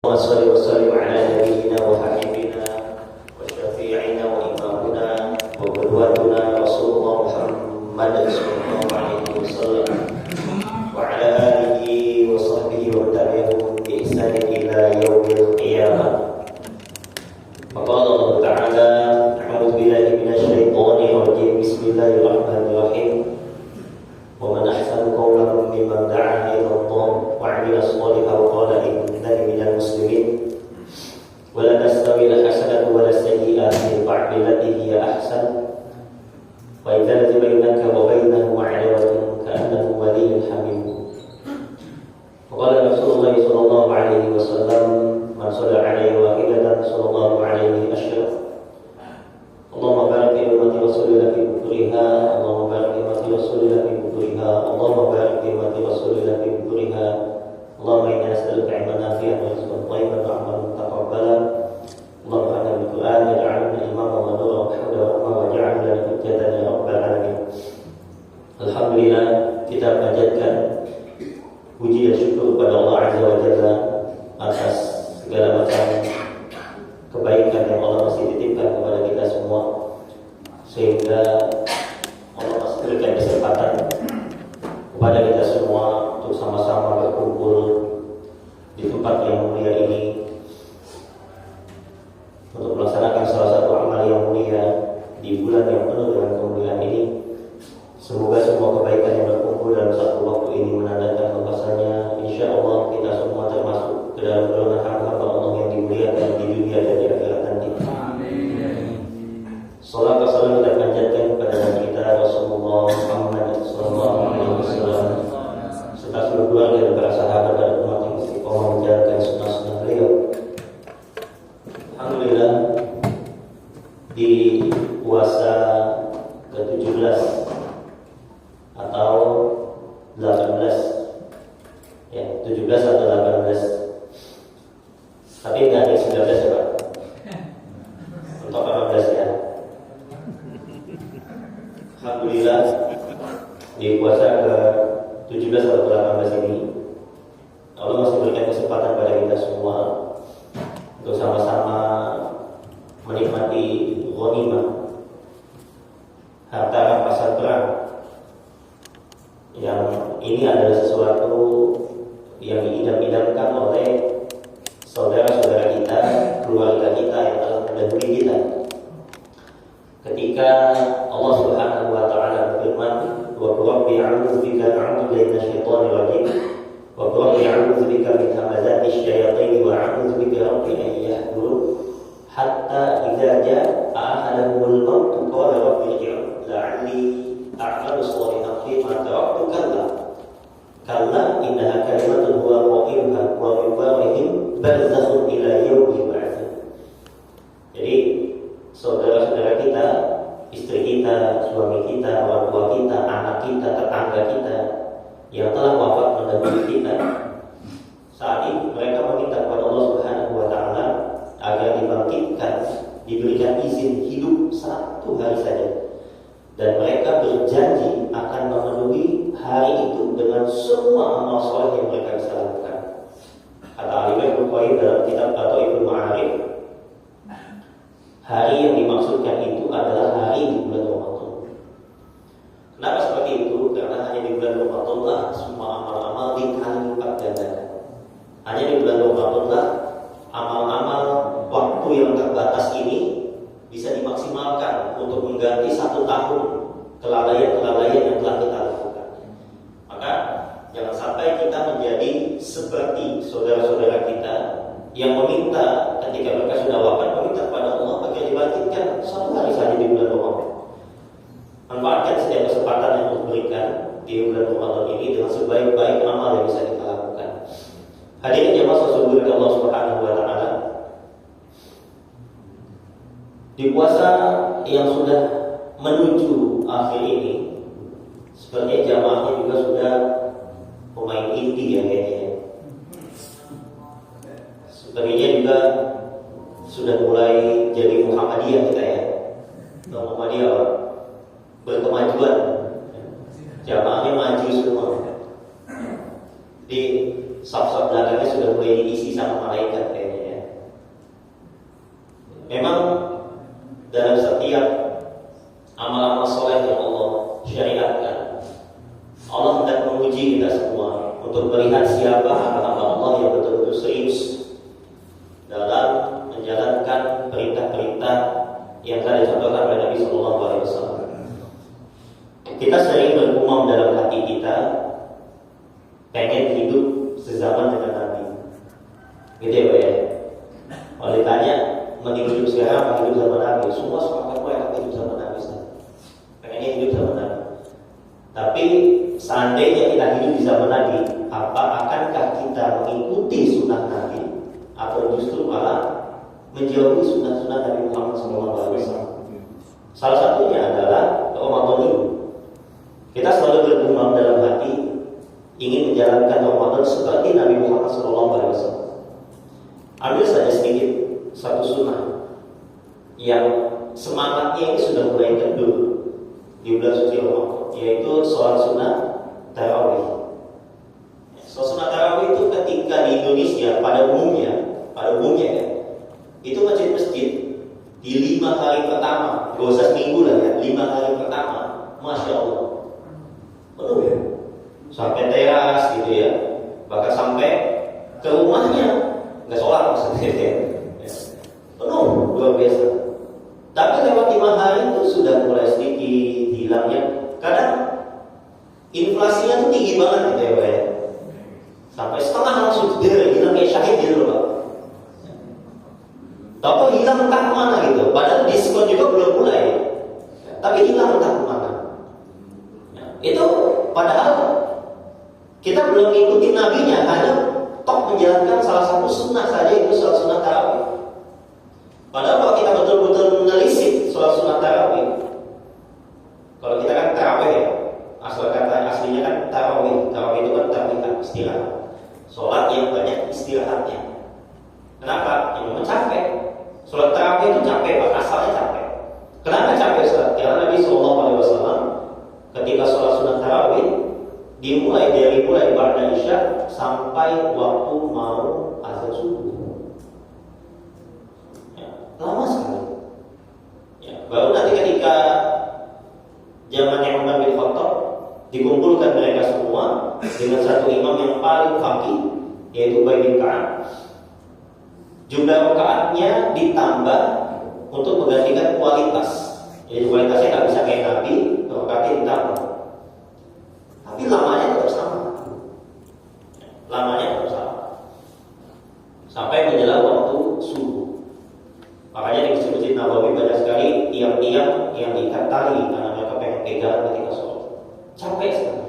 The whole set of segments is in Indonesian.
وصلي وسلم على نبينا وحبيبنا وشفيعنا وإمامنا وقدوتنا رسول الله محمد صلى الله عليه وسلم وعلى آله وصحبه وتابعهم بإحسان إلى يوم القيامة. فقال الله تعالى: أعوذ بالله من الشيطان الرجيم. بسم الله الرحمن الرحيم. ومن أحسن قولا ممن دعا إلى الله وعمل صالحا وقال إنني من المسلمين ولا تستوي الحسنة ولا السيئة ادفع بالتي هي أحسن وإذا الذي بينك وبينه عداوة كأنه ولي حميم. وقال رسول الله صلى الله عليه وسلم: من صلى عليه واحدة صلى الله عليه أشرف. اللهم بارك في أمة رسول الله في بكورها، اللهم بارك في أمة رسول الله في بكورها، اللهم بارك في أمة رسول الله في بكورها. اللهم إنا نسألك علما نافعا ورزقا طيبا وعملا متقبلا. اللهم اجعلنا بالقرآن واجعلنا إماما ونورا وحولا ورحمة واجعلنا لنا حجة يا رب العالمين. Alhamdulillah, kita panjatkan puji dan syukur kepada Allah Azza wa Jalla atas segala macam kebaikan yang Allah masih titipkan kepada kita semua, sehingga Allah masih berikan kesempatan kepada kita semua untuk sama-sama berkumpul di tempat yang mulia ini untuk melaksanakan salah satu amal yang mulia di bulan yang penuh dengan kemuliaan ini. Semoga semua kebaikan yang berkumpul dalam satu waktu ini menandakan bahwasanya insya Allah kita semua termasuk ke dalam golongan hamba Allah yang dimuliakan di dunia dan di akhirat nanti. Amin. Salam dan salam kita panjatkan kepada Nabi kita Rasulullah Muhammad sallallahu alaihi wasallam serta seluruh keluarga dan para sahabat dan umat yang istiqomah menjalankan sunnah-sunnah beliau. Alhamdulillah, di puasa ke-17 atau 18, ya 17 atau 18, tapi nggak ada 19 ya Pak, untuk 18 ya. Alhamdulillah, di puasa ke-17 atau 18 ini Allah masih berikan kesempatan pada kita semua untuk sama-sama menikmati ghanimah, harta rampasan perang, yang ini adalah sesuatu yang diidam-idamkan oleh saudara-saudara kita, keluarga kita yang telah mendahului kita. Ketika Allah Subhanahu wa taala berfirman, "Wa rabbi a'udzu bika minasyaitonir rajim, wa rabbi a'udzu bika min hamazati syayatin wa a'udzu bika rabbi an yahdurun." Hatta idza jaa ahadahumul maut qala rabbi irji'un la'alli a'malu shalihan fima taraktu kalla innaha kalimatun huwa qailuha wa min warihim barzakhun ila yaumi yub'atsun. Jadi saudara-saudara kita, istri kita, suami kita, orang tua kita, anak kita, tetangga kita yang telah wafat mendahului kita, saat ini mereka meminta kepada Allah Subhanahu wa taala agar dibangkitkan, diberikan izin hidup 1 hari saja, dan mereka berjanji akan memenuhi hari itu dengan semua amal soleh yang mereka bisa lakukan. Kata Al-Imam Bukhari dalam kitab atau Ibnu Ma'arif, hari yang dimaksudkan itu adalah hari di bulan Ramadan. Kenapa seperti itu? Karena hanya di bulan Ramadan lah semua amal-amal dikali lipat gandakan. Hanya di bulan Ramadan lah amal-amal waktu yang terbatas ini bisa dimaksimalkan untuk mengganti 1 tahun kelalaian-kelalaian yang telah kita lakukan. Maka jangan sampai kita menjadi seperti saudara-saudara kita yang meminta ketika mereka sudah wafat, meminta kepada Allah agar dibangkitkan 1 hari saja di bulan Ramadan. Manfaatkan setiap kesempatan yang Allah berikan di bulan Ramadan ini dengan sebaik-baik amal yang bisa kita lakukan. Hadirin jemaah sesungguhnya Allah Subhanahu wa taala, di puasa yang sudah menuju akhir ini, sepertinya jamaahnya juga sudah pemain inti ya kayaknya. Sepertinya juga sudah mulai jadi Muhammadiyah kita ya. Muhammadiyah berkemajuan, jamaahnya maju semua. Di saf-saf belakangnya sudah mulai diisi sama malaikat ya. yang telah dicontohkan oleh Nabi Sallallahu Alaihi Wasallam. Kita sering bergumam dalam hati kita, pengen hidup sezaman dengan Nabi. Gitu ya Pak ya. Kalau ditanya mending hidup sekarang atau hidup zaman Nabi, semua sepakat gue yang hidup zaman Nabi. Pengennya hidup zaman Nabi. Tapi seandainya kita hidup di zaman Nabi, akankah kita mengikuti sunnah Nabi atau justru malah menjauhi sunnah-sunnah Nabi Muhammad SAW? Salah satunya adalah Ramadan ini. Kita selalu bergumam dalam hati ingin menjalankan Ramadan seperti Nabi Muhammad SAW. Ambil saja sedikit satu sunnah yang semangatnya ini sudah mulai kendur di bulan suci Ramadan, yaitu sholat sunnah tarawih. Sholat sunnah tarawih itu ketika di Indonesia pada umumnya ya, itu masjid-masjid di 5 hari pertama, gak usah seminggu lah ya, 5 hari pertama, Masya Allah penuh ya, sampai teras gitu ya, bahkan sampai ke rumahnya nggak sholat maksudnya ya. Penuh luar biasa. Tapi lewat 5 hari itu sudah mulai sedikit hilangnya. Kadang inflasinya tuh tinggi banget gitu ya Pak ya. Sampai setengah langsung hilang kayak syahid gitu loh Pak. Tapi hilang entah kemana gitu. Padahal diskon juga belum mulai. Tapi hilang entah kemana. Itu padahal kita belum ngikutin nabinya, hanya tok menjalankan salah satu sunnah saja, itu sholat sunnah tarawih. Padahal kalau kita betul-betul menelisik sholat sunnah tarawih, kalau kita kan tarawih ya, asal kata aslinya kan tarawih. Tarawih itu kan tarawih istirahat, sholat yang banyak istirahatnya. Kenapa? Yang memang capek. Sholat tarawih itu capek, Pak. Asalnya capek. Kenapa capek Ustaz? Karena Nabi SAW ketika sholat sunnah tarawih dimulai dari ba'da isya sampai waktu mau azan subuh. Ya, lama sekali. Ya, baru nanti ketika zamannya Umar bin Khattab dikumpulkan mereka semua dengan satu imam yang paling faqih, yaitu Ubay bin Ka'ab. Jumlah rakaatnya ditambah untuk menggantikan kualitas. Jadi kualitasnya nggak bisa kayak Nabi, rakaatnya ditambah. Tapi lamanya tetap sama. Lamanya tetap sama. Sampai menjelang waktu subuh. Makanya di Masjid Nabawi banyak sekali tiang-tiang yang diikat tali karena mereka pengen pegangan ketika sholat. Capek sekali.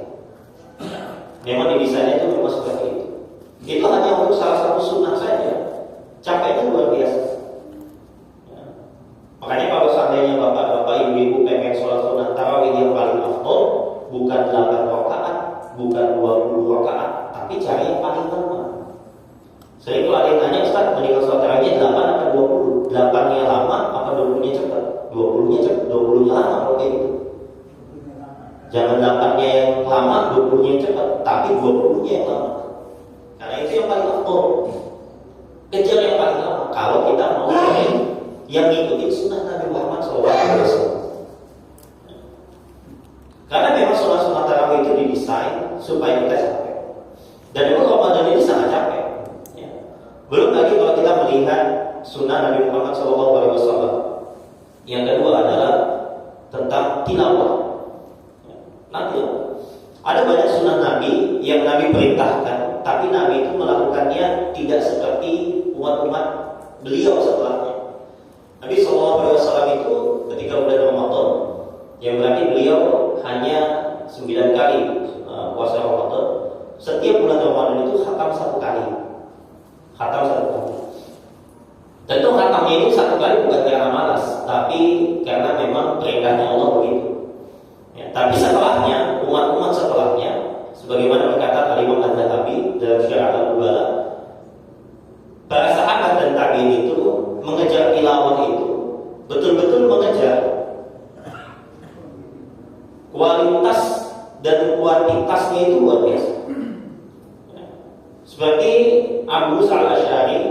Memang didesainnya itu memang seperti itu. Itu hanya untuk salah satu sunnah saja. Capeknya luar biasa. Ya. Makanya kalau seandainya bapak-bapak, ibu-ibu pengen sholat sunnah tarawih yang paling afdol, bukan 8 rakaat, bukan 20 rakaat, tapi cari yang paling lama. Sering kalau ada yang tanya, Ustaz, mendingan sholat tarawihnya 8 atau 20? 8-nya lama apa 20-nya cepat? 20-nya cepat, 20-nya lama kalau kayak gitu. Jangan 8-nya yang lama, 20-nya yang cepat, tapi 20-nya yang lama. Karena itu yang paling afdol. Kejar yang paling lama kalau kita mau yang ngikutin sunnah Nabi Muhammad SAW. Karena memang sunnah tarawih itu didesain supaya kita capek. Dan memang Ramadan ini sangat capek. Ya. Belum lagi kalau kita melihat sunnah Nabi Muhammad SAW. Yang kedua adalah tentang tilawah. Ya. Nanti ada banyak sunnah Nabi yang Nabi perintahkan, tapi Nabi itu melakukannya tidak seperti umat-umat beliau setelahnya. Nabi SAW itu ketika bulan Ramadan, yang berarti beliau hanya 9 kali puasa Ramadan. Setiap bulan Ramadan itu khatam 1 kali. Khatam 1 kali. Tentu khatamnya ini 1 kali bukan karena malas, tapi karena memang perintahnya Allah begitu. Ya, tapi setelahnya, umat-umat setelahnya, sebagaimana berkata Imam Az-Zahabi dalam Syarah Al-Ubala, para sahabat dan tabi'in itu mengejar tilawah itu betul-betul mengejar kualitas dan kuantitasnya itu luar biasa. Seperti Abu Musa Al-Asy'ari,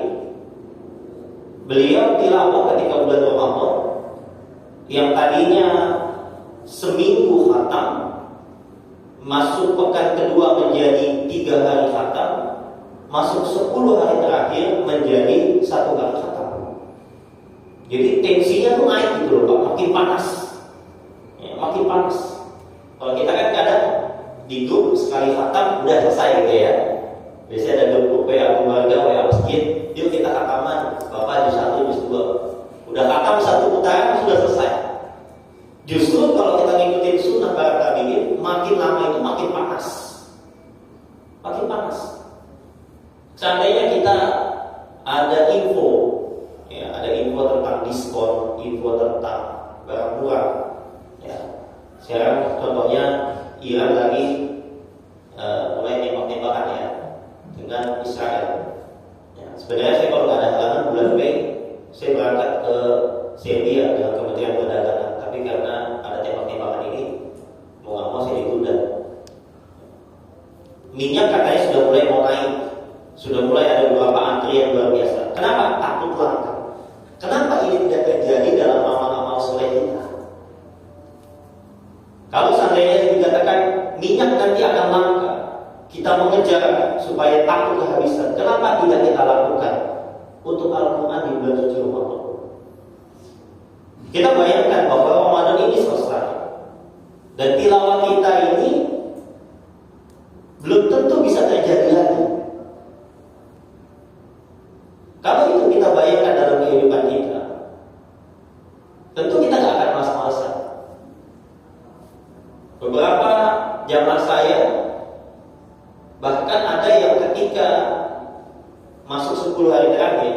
beliau tilawah ketika bulan Ramadan yang tadinya seminggu khatam, masuk pekan kedua menjadi 3 hari khatam, masuk 10 hari terakhir menjadi 1 kali khatam. Jadi tensinya tuh naik gitu loh panas. Ya, makin panas. Kalau kita kan kadang di grup sekali khatam udah selesai gitu ya. Biasanya ada grup WA keluarga, WA masjid, yuk kita khataman, Bapak juz 1, juz 2. Udah khatam satu putaran sudah selesai. Justru kalau kita ngikutin sunnah para tabi'in, makin lama itu makin panas. Makin panas. Seandainya kita ada info, ya, ada info tentang diskon, info tentang barang murah, ya. Sekarang contohnya Iran lagi mulai tembak-tembakan ya dengan Israel. Ya, sebenarnya saya kalau nggak ada halangan bulan Mei saya berangkat ke Serbia dengan Kementerian Perdagangan, tapi karena ada tembak-tembakan ini mau nggak mau saya ditunda. Minyak katanya sudah mulai mau naik, sudah mulai ada beberapa antrian luar biasa. Kenapa? Takut langka. Kenapa ini tidak terjadi dalam amal-amal soleh kita? Kalau seandainya dikatakan minyak nanti akan langka, kita mengejar supaya takut kehabisan. Kenapa tidak kita lakukan untuk Al-Quran di bulan suci Ramadan? Kita bayangkan bahwa Ramadan ini selesai dan tilawah kita ini belum tentu bisa terjadi lagi. Kalau itu kita bayangkan dalam kehidupan kita, tentu kita nggak akan malas-malasan. Beberapa jamaah saya bahkan ada yang ketika masuk 10 hari terakhir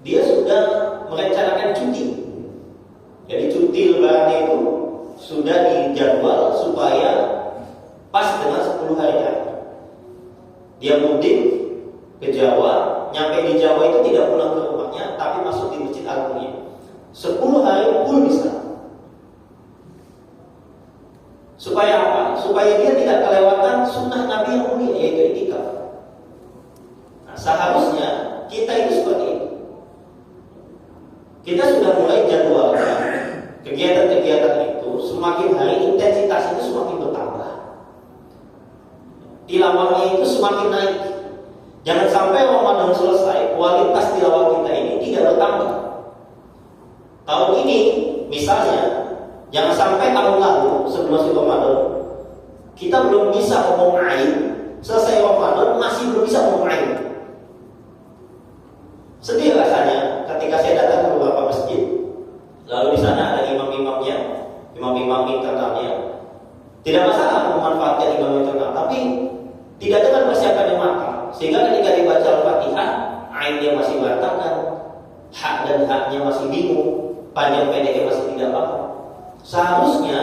dia sudah merencanakan cuti. Jadi cuti lebaran itu sudah dijadwal supaya pas dengan 10 hari terakhir. Dia mudik ke Jawa, nyampe di Jawa itu tidak pulang ke rumahnya, tapi masuk di Masjid Agungnya. 10 hari full bisa. Supaya apa? Supaya dia tidak kelewatan sunnah Nabi yang mulia, yaitu i'tikaf. Nah, seharusnya kita itu seperti itu. Kita sudah mulai jadwalkan kegiatan-kegiatan itu, semakin hari intensitas itu semakin bertambah. Tilawahnya itu semakin naik. Jangan sampai Ramadan selesai, kualitas tilawah kita ini tidak bertambah. Tahun ini misalnya, jangan sampai tahun lalu sebelum masuk Ramadan kita belum bisa ngomong ain, selesai Ramadan masih belum bisa ngomong ain. Sedih rasanya ketika saya datang ke beberapa masjid, lalu di sana ada imam-imamnya, imam-imam internalnya. Tidak masalah memanfaatkan imam internal, tapi tidak dengan persiapan yang matang, sehingga ketika dibaca Al-Fatihah, ainnya masih berantakan, hak dan haknya masih bingung, panjang pendeknya masih tidak paham. Seharusnya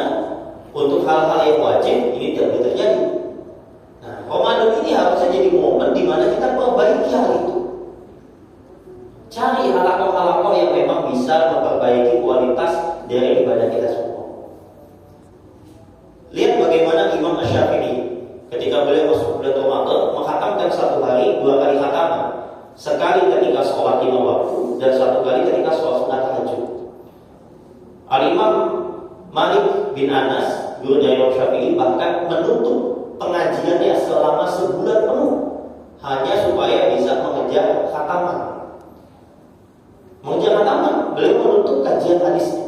untuk hal-hal yang wajib ini tidak terjadi. Nah, Ramadan ini harusnya jadi momen di mana kita perbaiki hal itu. Cari halakoh-halakoh yang memang bisa memperbaiki kualitas dari ibadah kita semua. Lihat bagaimana Imam Asy-Syafi'i ketika beliau masuk bulan Ramadan menghatamkan 1 hari 2 kali khataman. Sekali ketika sholat 5 waktu dan 1 kali ketika sholat sunat tahajud. Al-Imam Malik bin Anas, guru dari Imam Syafi'i, bahkan menutup pengajiannya selama sebulan penuh hanya supaya bisa mengejar khataman. Mengejar khataman, beliau menutup kajian hadisnya.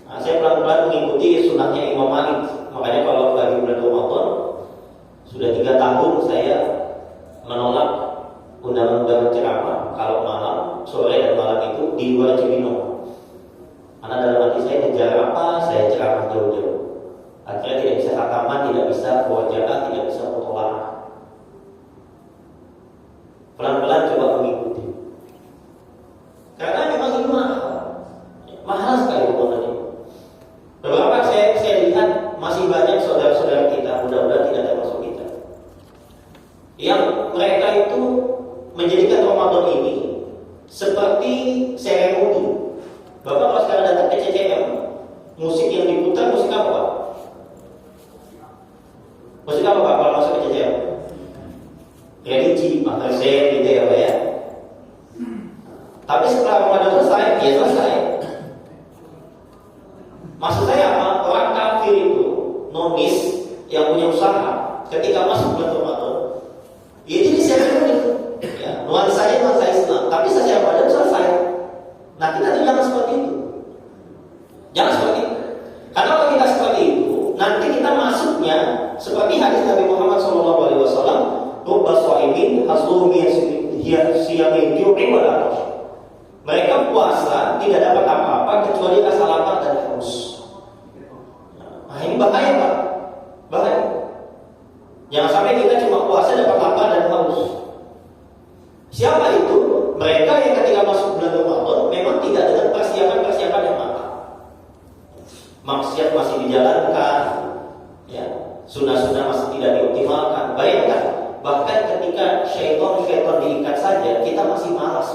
Nah, saya pelan-pelan mengikuti sunnahnya Imam Malik. Makanya kalau lagi bulan Ramadan, sudah 3 tahun saya menolak undang-undang ceramah kalau malam, sore dan malam itu di luar Cibinong. Karena dalam hati saya kejar apa, saya ceramah jauh-jauh. Akhirnya tidak bisa khataman, tidak bisa muwajaah, tidak bisa mutola'ah. Pelan-pelan coba mengikuti. Karena memang ini mahal sekali uangnya. Beberapa saya lihat masih banyak saudara-saudara kita, mudah-mudahan tidak termasuk kita, yang mereka itu menjadikan Ramadan ini seperti seremoni. Bapak kalau sekarang datang ke CCM, musik yang diputar musik apa Pak? Musik apa Pak kalau masuk ke CCM? Religi, maka saya gitu ya Pak ya. Tapi setelah Ramadan selesai, ya selesai. Maksud saya apa? Orang kafir itu, nomis yang punya usaha, ketika masuk bulan Ramadan, ya jadi seremoni, ya nuansanya nuansa Islam, tapi selesai Ramadan selesai. Nah kita tuh jangan seperti itu. Jangan seperti itu. Karena kalau kita seperti itu, nanti kita masuknya seperti hadis Nabi Muhammad SAW, "Rubba sha'imin hasbuhu siyamin yu'in wa la atash." Mereka puasa tidak dapat apa-apa kecuali rasa lapar dan haus. Nah, ini bahaya, Pak. Bahaya. Jangan sampai kita cuma puasa dapat lapar dan haus. Siapa itu? Mereka yang ketika masuk bulan Ramadan memang tidak dengan persiapan yang matang. Maksiat masih dijalankan, ya, sunnah-sunnah masih tidak dioptimalkan. Bayangkan, bahkan ketika syaitan diikat saja, kita masih malas.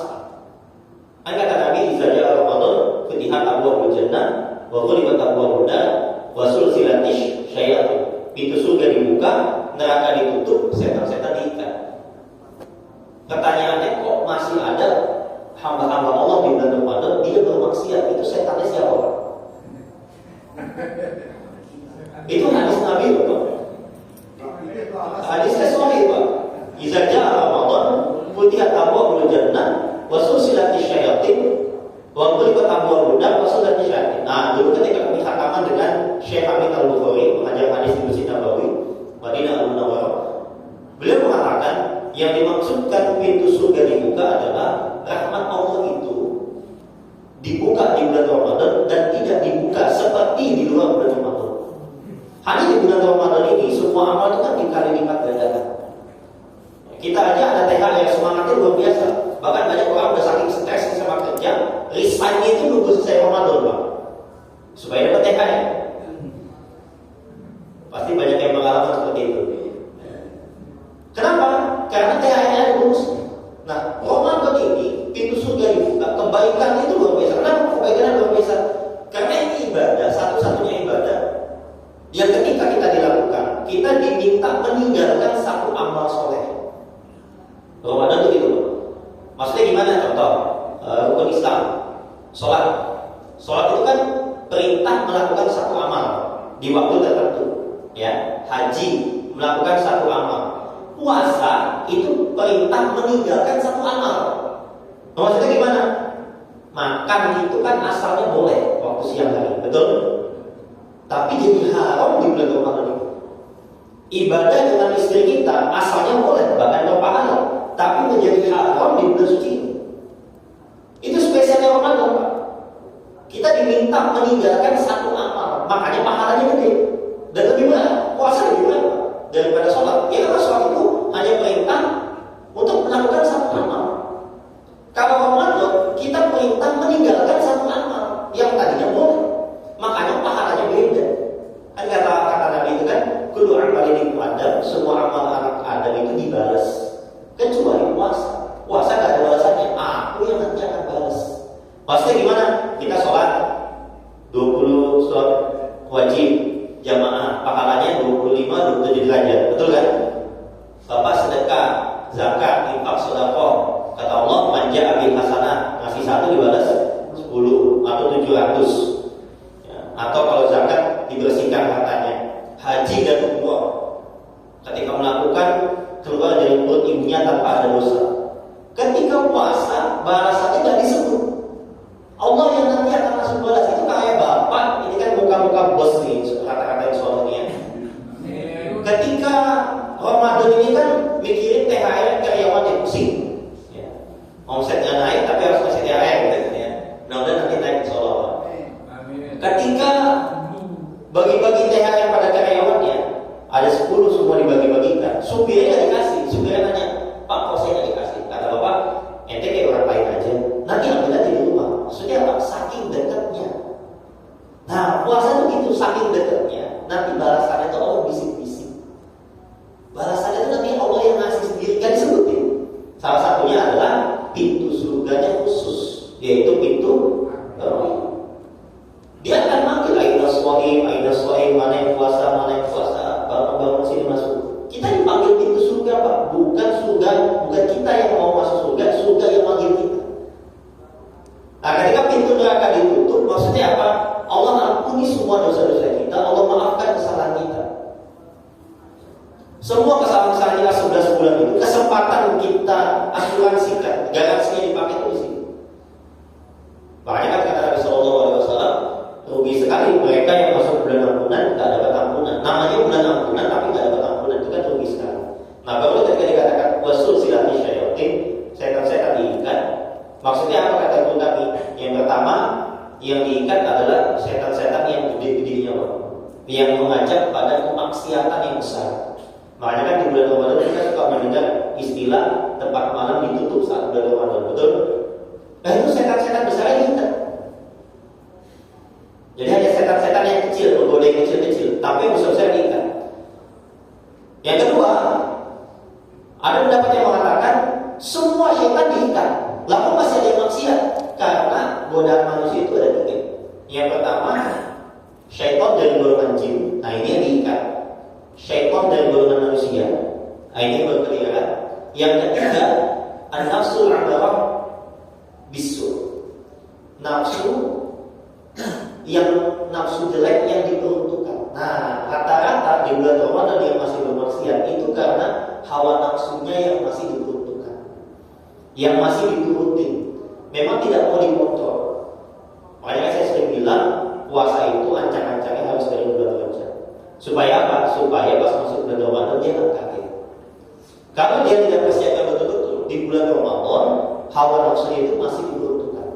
Kan kata Nabi, "Idza ja'a Ramadan, futihat abwaabul jannah, wa ghulibat abwaabun nar, wa sulsilatish syayatin." Pintu surga dibuka, neraka ditutup, setan-setan diikat. Pertanyaannya, kok masih ada hamba-hamba Allah di bulan Ramadan dia bermaksiat? Itu setannya siapa? Itu hadis Nabi, Pak. Hadisnya sahih, Pak. Idza ja'a Ramadan, futihat abwaabul jannah, wa sulsilatish syayatin, wa ghulibat abwaabun nar, wa sulsilatish syayatin. Nah, dulu ketika kami khataman dengan Syekh Hamid Al-Bukhari, pengajar hadis di Masjid Nabawi, Madinah Al-Munawwarah, beliau mengatakan yang dimaksudkan pintu surga dibuka adalah rahmat Allah itu dibuka di bulan Ramadan dan tidak dibuka seperti di luar bulan Ramadan. Hanya di bulan Ramadan ini semua amal itu kan dikali lipat gandakan. Kita aja ada THR semangatnya luar biasa. Bahkan banyak orang udah saking stres sama kerja, resign itu nunggu selesai Ramadan, Pak, supaya dapat THR. Pasti banyak yang mengalami seperti itu. Kenapa? Karena THR bonus. Nah, Ramadan ini pintu surga dibuka, kebaikan itu luar biasa. Kenapa kebaikan luar biasa? Karena ini ibadah, satu-satunya ibadah yang ketika kita dilakukan, kita diminta meninggalkan satu amal soleh. Ramadan itu gitu. Maksudnya gimana? Contoh, rukun Islam, sholat. Sholat itu kan perintah melakukan satu amal di waktu tertentu. Ya, haji melakukan satu amal. Puasa itu perintah meninggalkan satu amal. Maksudnya gimana? Makan itu kan asalnya boleh waktu siang hari, betul? Tapi jadi haram di bulan Ramadan itu. Ibadah dengan istri kita asalnya boleh, bahkan berpahala, tapi menjadi haram di bulan suci. Itu spesialnya Ramadan, Pak. Kita diminta meninggalkan satu amal, makanya pahalanya gede. Dan lebih berat, puasa lebih berat daripada sholat. Ya karena sholat itu hanya perintah untuk melakukan satu amal. Kalau Ramadan kita perintah meninggalkan satu amal yang tadinya boleh, makanya pahalanya beda. Kan kata Nabi itu kan, kullu amalin Adam, semua amal anak Adam itu dibalas, kecuali puasa. Puasa gak ada balasannya. Aku yang nanti akan balas. Maksudnya gimana? Kita sholat 20 sholat wajib jamaah, pahalanya 25-27 derajat, betul kan? Bapak sedekah, zakat, infak, sedekah, kata Allah, manja bil hasanah, ngasih 1 dibalas 10 atau 700. Ya. Atau kalau zakat dibersihkan hartanya. Haji dan umrah, ketika melakukan keluar dari perut ibunya tanpa ada dosa. Ketika puasa, balasannya tidak disebut. Allah yang nanti akan masuk balas itu kayak bapak, ini kan muka-muka bos nih, kata-kata yang soalnya. Ketika Ramadan ini kan mikirin THR karyawan yang pusing, ya. Omsetnya naik tapi harus kasih THR gitu ya. Mudah-mudahan nanti naik insyaallah. Ketika bagi-bagi THR pada karyawannya, ada 10 semua dibagi-bagikan. Supirnya dikasih, supirnya nanya, "Pak, kok saya nggak dikasih?" Kata bapak, "Ente kayak orang lain aja. Nanti ambil aja di rumah." Maksudnya apa? Saking dekatnya. Nah, puasa itu gitu, saking dekatnya. Nanti balasannya itu Allah bisik-bisik. Balasannya itu nanti Allah yang ngasih sendiri, kan disebutin. Salah satunya adalah pintu surganya khusus, yaitu pintu Tarawih. Dia akan manggil aina shaim, mana yang puasa, bangun sini masuk. Kita dipanggil pintu surga, Pak. Bukan kita yang mau masuk surga, surga yang manggil kita. Nah, ketika pintu neraka ditutup, maksudnya apa? Allah ampuni semua dosa-dosa kita, Allah maafkan kesalahan kita. Semua kesalahan-kesalahan kita 11 bulan itu kesempatan kita asuransikan, garansinya dipakai di sini. Makanya Maksudnya apa kata guru kami? Yang pertama, yang diikat adalah setan-setan yang gede-gedenya, yang mengajak pada kemaksiatan yang besar. Makanya kan di bulan Ramadan kita suka mendengar istilah tempat malam ditutup saat bulan Ramadan, betul? Nah itu setan-setan besar yang diikat. Jadi hanya setan-setan yang kecil, menggoda yang kecil-kecil, tapi yang besar-besar diikat. Yang kedua, ada pendapat yang mengatakan semua setan diikat, lalu masih ada yang maksiat, karena godaan manusia itu ada tiga. Yang pertama, syaitan dari golongan jin, nah ini yang diikat. Syaitan dari golongan manusia, nah ini berkeliaran. Yang ketiga, an-nafsul amarah bisu, nafsu yang nafsu jelek yang diperuntukkan. Nah, rata-rata di bulan Ramadan yang masih bermaksiat itu karena hawa nafsunya yang masih diperuntukkan, yang masih diturutin, memang tidak mau dikontrol. Makanya saya sering bilang puasa itu ancang-ancangnya harus dari bulan Ramadan. Supaya apa? Supaya pas masuk bulan Ramadan dia tak kaget. Kalau dia tidak persiapkan betul-betul di bulan Ramadan, hawa nafsunya itu masih diperuntukkan,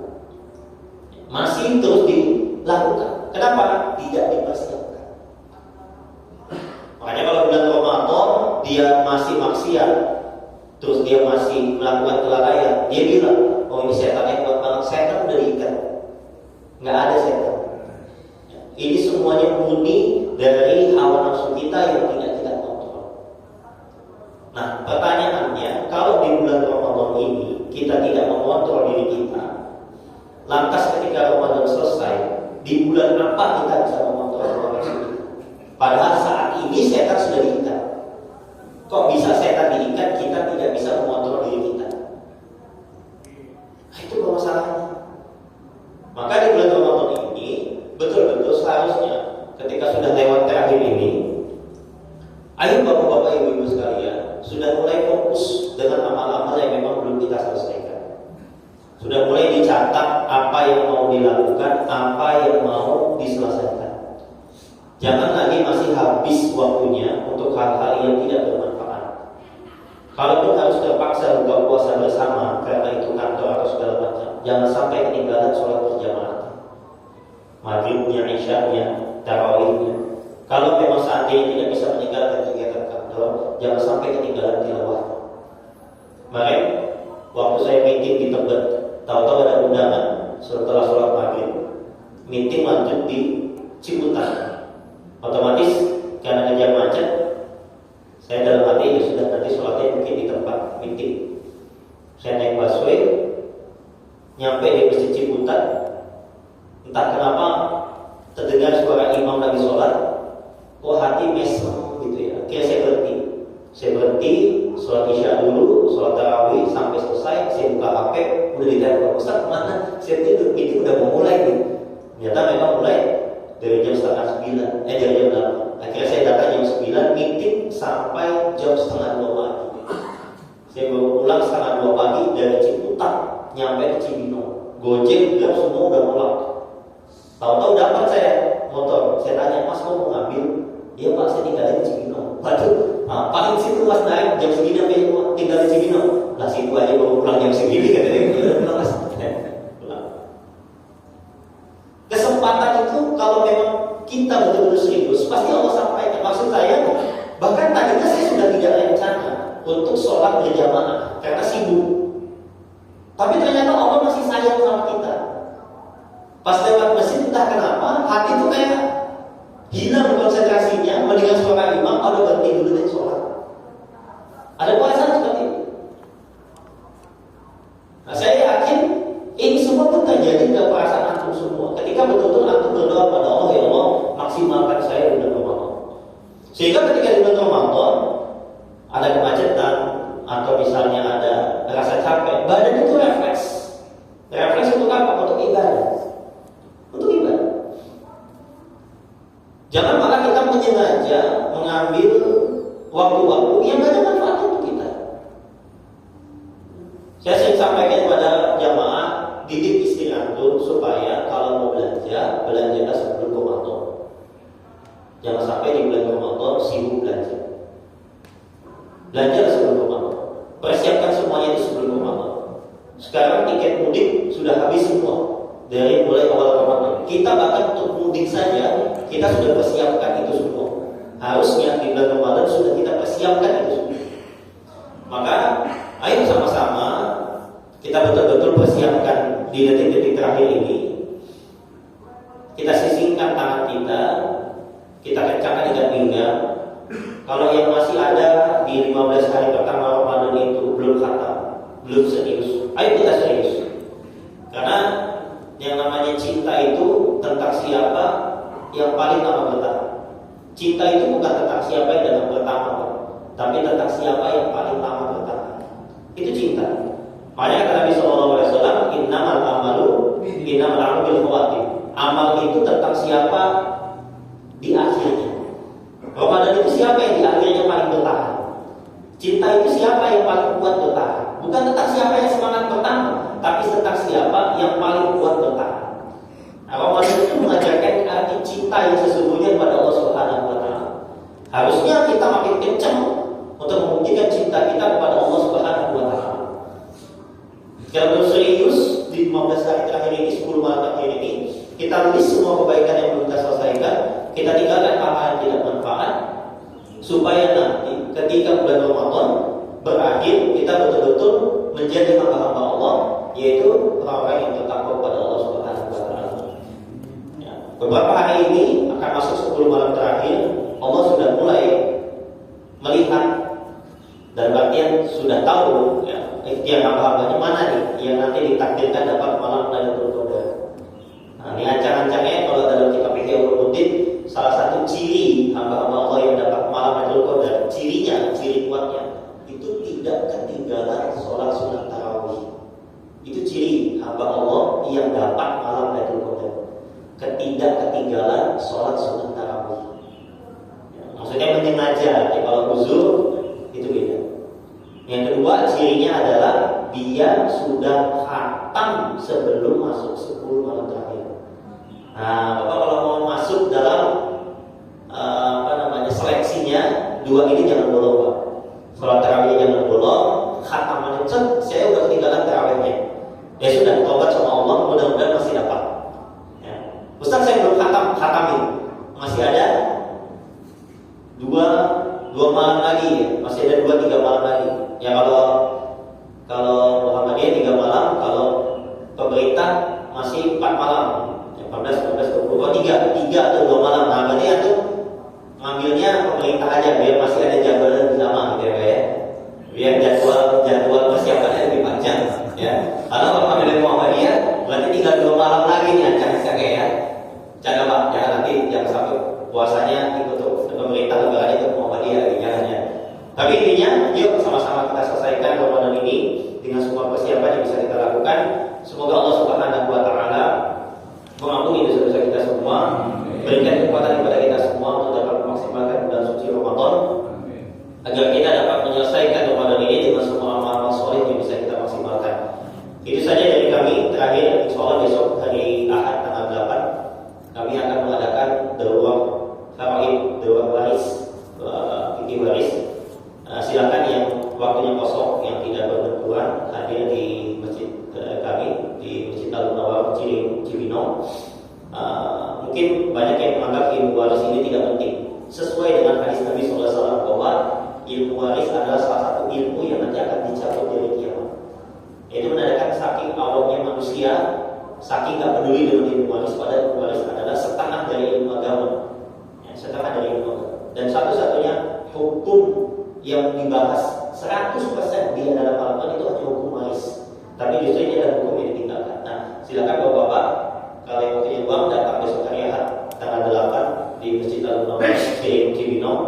masih terus dilakukan. Kenapa? Tidak dipersiapkan. Makanya kalau bulan Ramadan dia masih maksiat, terus dia masih melakukan kelalaian, dia bilang, oh ini setannya kuat banget. Setan udah diikat, nggak ada setan. Ini semuanya murni dari hawa nafsu kita yang tidak kita kontrol. Nah, pertanyaannya, kalau di bulan Ramadan ini kita tidak mengontrol diri kita, lantas ketika Ramadan selesai, di bulan apa kita bisa mengontrol hawa nafsu kita? Padahal saat ini setan sudah diikat. Kok bisa setan diikat, kita tidak bisa mengontrol diri kita? Nah, itu masalahnya. Maka di bulan Ramadan ini betul-betul seharusnya ketika sudah lewat terakhir ini, ayo bapak-bapak, ibu-ibu sekalian, sudah mulai fokus dengan amal-amal yang memang belum kita selesaikan. Sudah mulai dicatat apa yang mau dilakukan, apa yang mau diselesaikan. Jangan lagi masih habis waktunya untuk hal-hal yang tidak bermanfaat. Kalaupun harus terpaksa buka puasa bersama karena itu kantor atau segala macam, jangan sampai ketinggalan sholat berjamaah, maghribnya, isya'nya, tarawihnya. Kalau memang saat ini tidak bisa meninggalkan kegiatan kantor, jangan sampai ketinggalan tilawah. Kemarin waktu saya meeting di Tebet, tahu-tahu ada undangan setelah sholat maghrib, meeting lanjut di Ciputat. Otomatis karena ngejar macet, saya dalam hati ya sudah, nanti sholatnya mungkin di tempat meeting. Saya naik busway, nyampe di Masjid Ciputat, entah kenapa terdengar suara imam lagi sholat, kok hati mesem gitu ya. Akhirnya saya berhenti, sholat isya dulu, sholat tarawih sampai selesai. Saya buka HP, udah ditelepon, Ustaz kemana? Saya tidur, itu udah mau mulai nih. Ternyata memang mulai dari jam 8:30, dari jam 8. Akhirnya saya datang jam 9, meeting sampai jam 1:30 pagi. Saya baru pulang 1:30 pagi dari Ciputat, nyampe ke Cibinong. Gojek, Grab semua udah pulang. Tahu-tahu dapat saya motor. Saya tanya, Mas mau ngambil? Iya Pak, saya tinggal di Cibinong. Waduh, paling situ Mas naik jam segini sampai tinggal di Cibinong. Lah situ aja baru pulang jam segini katanya. Pulang Mas. Kesempatan itu kalau memang kita betul-betul serius, pasti Allah sampaikan. Maksud saya, bahkan tadinya saya sudah tidak rencana untuk sholat berjamaah karena sibuk. Tapi ternyata Allah masih sayang sama kita. Pas lewat masjid, entah kenapa hati itu kayak hilang konsentrasinya, mendengar suara imam, ada berhenti dulu dan sholat. Ada perasaan seperti itu. Nah, saya yakin ini semua pun terjadi dalam perasaan antum semua. Ketika betul-betul antum berdoa pada Allah, ya Allah, maksimalkan saya di bulan Ramadan. Sehingga ketika di bulan Ramadan ada kemacetan atau misalnya ada rasa capek, badan itu refleks. Refleks untuk apa? Untuk ibadah. Untuk ibadah. Jangan malah kita menyengaja mengambil waktu-waktu yang gak ada manfaat untuk kita. Saya sering sampaikan kepada jamaah, didik istri antum supaya kalau mau belanja, belanjalah sebelum Ramadan. Jangan sampai di bulan Ramadan sibuk belanja. Belanjalah sebelum Ramadan. Persiapkan semuanya itu sebelum Ramadan. Sekarang tiket mudik sudah habis semua dari mulai awal Ramadan. Kita bahkan untuk mudik saja kita sudah persiapkan itu semua. Harusnya di bulan Ramadan sudah kita persiapkan itu semua. Maka ayo sama-sama kita betul-betul persiapkan di detik-detik terakhir ini. Kita sisihkan tangan kita kencangkan ikat pinggang. Kalau yang masih ada di 15 hari pertama Ramadan itu belum khatam, belum serius, ayo kita serius. Karena yang namanya cinta itu tentang siapa yang paling lama bertahan. Cinta itu bukan tentang siapa yang datang pertama, tapi tentang siapa yang paling lama bertahan. Itu cinta. Makanya kata Nabi SAW, innamal amalu bil khawatim. Amal itu tentang siapa di akhirnya. Ramadan itu siapa yang di akhirnya paling bertahan. Cinta itu siapa yang paling kuat bertahan. Bukan tentang siapa yang semangat pertama, tapi tentang siapa yang paling kuat bertahan. Nah, Ramadan itu mengajarkan arti cinta yang sesungguhnya kepada Allah Subhanahu wa Ta'ala. Harusnya kita makin kencang untuk membuktikan cinta kita kepada Allah Subhanahu wa Ta'ala. Kalau serius di 15 hari terakhir ini, 10 malam terakhir ini, kita list semua kebaikan yang belum kita selesaikan, kita tinggalkan hal-hal yang tidak bermanfaat, supaya nanti ketika bulan Ramadan berakhir kita betul-betul menjadi hamba-hamba Allah, yaitu orang-orang yang bertakwa kepada Allah Subhanahu wa Ta'ala. Ya. Beberapa hari ini akan masuk 10 malam terakhir, Allah sudah mulai melihat dan bagian sudah tahu ya, ikhtiar hamba-hambanya mana nih yang nanti ditakdirkan dapat malam Lailatul Qadar. Nah, ini ancang-ancangnya kalau dalam kitab Ihya Ulumuddin, salah satu ciri hamba-hamba Allah yang dapat malam Lailatul Qadar, ciri kuatnya itu tidak ketinggalan sholat sunat tarawih. Itu ciri hamba Allah yang dapat malam Lailatul Qadar, tidak ketinggalan sholat sunat tarawih. Ya, maksudnya menyengaja. Ya, kalau uzur itu beda. Yang kedua cirinya adalah dia sudah khatam sebelum masuk 10 malam terakhir. Nah, Bapak kalau mau masuk dalam seleksinya, dua ini jangan bolong, Pak. Sholat tarawih jangan bolong, khatamannya saya udah ketinggalan tarawihnya. Ya sudah, taubat sama Allah, mudah-mudahan masih dapat. Ya. Ustaz saya belum khatamin, masih ada dua malam lagi, ya. Masih ada 2-3 malam lagi. Ya kalau Muhammadiyah 3 malam, kalau pemerintah masih 4 malam. 14, 20, 3 atau 2 malam. Nah, berarti itu ngambilnya pemerintah aja biar masih ada jadwal lebih lama gitu ya. Biar jadwal persiapannya lebih panjang ya. Karena kalau ngambil Muhammadiyah berarti tinggal 2 malam lagi nih ancang-ancang ya. Jangan Pak, jangan nanti jangan sampai puasanya ikut pemerintah lebaran itu Muhammadiyah lagi jangannya. Tapi intinya yuk sama-sama kita selesaikan Ramadan ini dengan semua persiapan yang bisa kita lakukan. Semoga Allah Subhanahu wa Ta'ala mengampuni dosa-dosa kita semua, berikan kekuatan kepada kita semua untuk dapat memaksimalkan bulan suci Ramadan, agar kita dapat menyelesaikan Ramadan ini dengan semua amal-amal soleh yang bisa kita maksimalkan. Itu saja dari kami. Terakhir, insya Allah besok hari Ahad tanggal 8 kami akan mengadakan daurah faraid, daurah waris, fikih waris. Silakan yang waktunya kosong, yang tidak berbenturan hadir di masjid kami di Masjid Al-Munawwar Cibinong. Mungkin banyak yang menganggap ilmu waris ini tidak penting. Sesuai dengan hadis Nabi SAW bahwa ilmu waris adalah salah satu ilmu yang nanti akan dicabut dari kiamat. Itu menandakan saking awamnya manusia, saking gak peduli dengan ilmu waris, padahal ilmu waris adalah setengah dari ilmu agama. Ya, setengah dari ilmu agama. Dan satu-satunya hukum yang dibahas 100% di dalam Al-Quran itu hanya hukum waris. Tapi justru ini adalah hukum yang ditinggalkan. Nah, silakan bapak-bapak kalau yang waktunya luang datang besok hari Ahad tanggal 8 di Masjid Al-Munawwar Cibinong.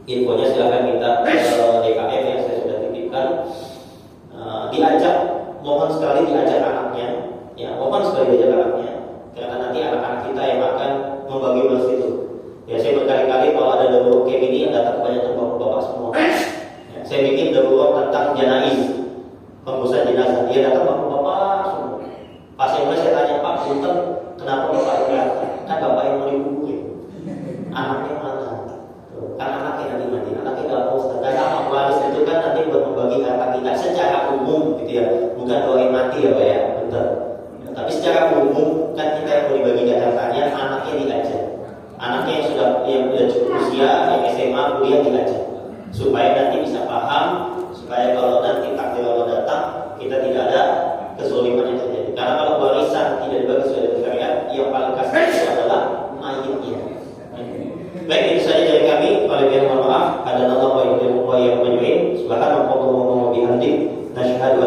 Infonya silakan minta DKM yang saya sudah titipkan. Diajak, mohon sekali diajak anaknya. Ya, mohon sekali diajak anaknya. Karena nanti anak-anak kita yang akan membagi waris itu. Ya, saya berkali-kali kalau ada daurah kayak gini yang datang kebanyakan bapak-bapak semua. Ya, saya bikin daurah tentang janaiz, pembusuhan jenazah. Dia datang bapak-bapak semua. Pas yang saya tanya, Pak, punten, kenapa bapak ini datang? Kan bapak yang mau dikuburin. Anaknya mana? Kan anaknya nanti mati, anaknya nggak mau. Dan amal waris itu kan nanti buat membagi harta kita secara umum, gitu ya. Bukan doain Pak ya, bentar. Tapi secara umum kan kita yang mau dibagikan hartanya anaknya diajak. Anaknya yang sudah cukup usia, yang SMA, kuliah diajak. Supaya nanti bisa paham, supaya kalau nanti takdir Allah datang, kita tidak ada kezaliman yang terjadi. Karena kalau warisan tidak dibagi sesuai dengan syariat, yang paling kasar itu adalah mayitnya. Baik, itu saja dari kami. Paling mohon maaf. Ada Allah wa yang menyuin. Subhanallah wa bihamdi. Nashhadu